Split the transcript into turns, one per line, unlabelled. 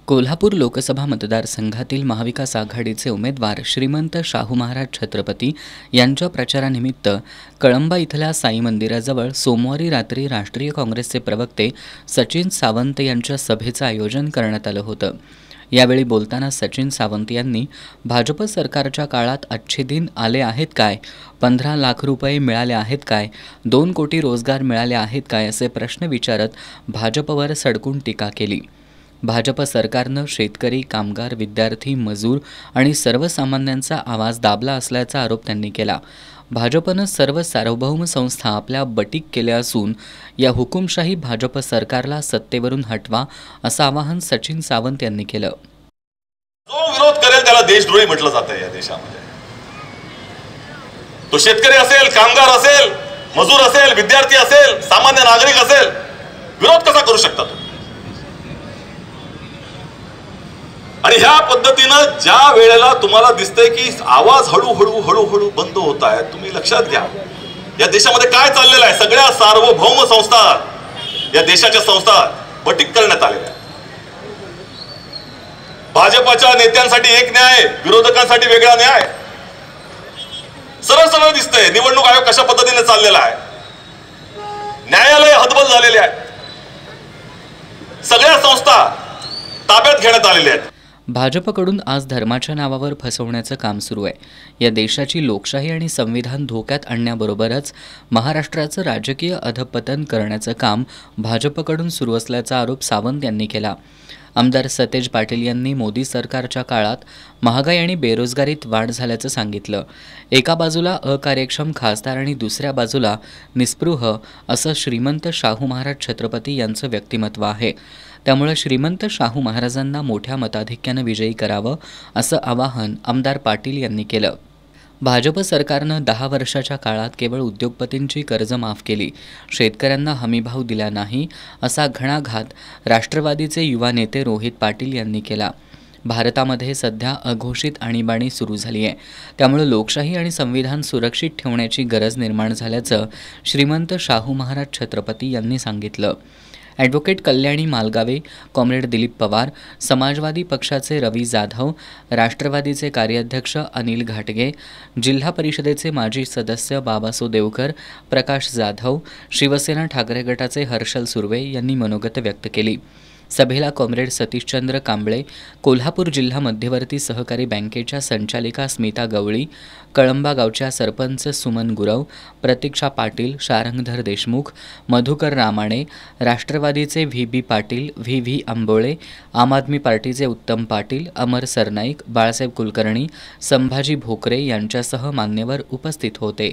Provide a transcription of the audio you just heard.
कोल्हापूर लोकसभा मतदारसंघातील महाविकास आघाडीचे उमेदवार श्रीमंत शाहू महाराज छत्रपती यांच्या प्रचारानिमित्त कळंबा इथल्या साई मंदिराजवळ सोमवारी रात्री राष्ट्रीय काँग्रेसचे प्रवक्ते सचिन सावंत यांच्या सभेचं आयोजन करण्यात आलं होतं। यावेळी बोलताना सचिन सावंत यांनी भाजप सरकारच्या काळात अच्छे दिन आले आहेत काय, 15 लाख रुपये मिळाले आहेत काय, 2 कोटी रोजगार मिळाले आहेत काय असे प्रश्न विचारत भाजपवर सडकून टीका केली। भाजप सरकारनं शेतकरी, कामगार, विद्यार्थी, मजूर आणि सर्वसामान्यांचा आवाज दाबला असल्याचा आरोप त्यांनी केला। भाजपनं सर्व सार्वभौम संस्था आपल्या बटीक केल्या असून या हुकुमशाही भाजप सरकारला सत्तेवरून हटवा असं आवाहन सचिन सावंत यांनी केलं।
जो विरोध करेल त्याला देशद्रोही म्हटलं जातं या देशामध्ये। तो शेतकरी असेल, कामगार असेल, मजूर असेल, विद्यार्थी असेल, सामान्य नागरिक असेल, विरोध कसा करू शकता तुम्ही? आणि ह्या पद्धतीनं ज्या वेळेला तुम्हाला दिसतंय की आवाज हळूहळू बंद होत आहे, तुम्ही लक्षात घ्या या देशामध्ये काय चाललेलं आहे। सगळ्या सार्वभौम संस्था, या देशाच्या संस्था बटीक करण्यात आलेल्या आहेत। भाजपच्या नेत्यांसाठी एक न्याय, विरोधकांसाठी वेगळा न्याय। सरळ सरळ दिसतंय निवडणूक आयोग कशा पद्धतीने चाललेला आहे। न्यायालय हतबल झालेले आहेत, सगळ्या संस्था ताब्यात घेण्यात आलेल्या आहेत।
भाजपकडून आज धर्माच्या नावावर फसवण्याचं काम सुरू आहे। या देशाची लोकशाही आणि संविधान धोक्यात आणण्याबरोबरच महाराष्ट्राचं राजकीय अधपतन करण्याचं काम भाजपकडून सुरू असल्याचा आरोप सावंत यांनी केला। आमदार सतेज पाटील यांनी मोदी सरकारच्या काळात महागाई आणि बेरोजगारीत वाढ झाल्याचं सांगितलं। एका बाजूला अकार्यक्षम खासदार आणि दुसऱ्या बाजूला निस्पृह असं श्रीमंत शाहू महाराज छत्रपती यांचं व्यक्तिमत्व आहे। त्यामुळे श्रीमंत शाहू महाराजांना मोठ्या मताधिक्यानं विजयी करावं असं आवाहन आमदार पाटील यांनी केलं। भाजप सरकारनं 10 वर्षाच्या काळात केवळ उद्योगपतींची कर्ज माफ केली, शेतकऱ्यांना हमीभाव दिला नाही असा घणाघात राष्ट्रवादीचे युवा नेते रोहित पाटील यांनी केला। भारतामध्ये सध्या अघोषित आणीबाणी सुरू झाली आहे, त्यामुळे लोकशाही आणि संविधान सुरक्षित ठेवण्याची गरज निर्माण झाल्याचं श्रीमंत शाहू महाराज छत्रपती यांनी सांगितलं। ॲडव्होकेट कल्याणी मालगावे, कॉम्रेड दिलीप पवार, समाजवादी पक्षाचे रवी जाधव, राष्ट्रवादीचे कार्याध्यक्ष अनिल घाटगे, जिल्हा परिषदेचे माजी सदस्य बाबासो देवकर, प्रकाश जाधव, शिवसेना ठाकरे गटाचे हर्षल सुर्वे यांनी मनोगत व्यक्त केली। सभेला कॉम्रेड सतीशचंद्र कांबळे, कोल्हापूर जिल्हा मध्यवर्ती सहकारी बँकेच्या संचालिका स्मिता गवळी, कळंबा गावच्या सरपंच सुमन गुरव, प्रतीक्षा पाटील, शारंगधर देशमुख, मधुकर रामाणे, राष्ट्रवादीचे व्ही पाटील, व्ही आंबोळे, आम आदमी पार्टीचे उत्तम पाटील, अमर सरनाईक, बाळासाहेब कुलकर्णी, संभाजी भोकरे यांच्यासह मान्यवर उपस्थित होते।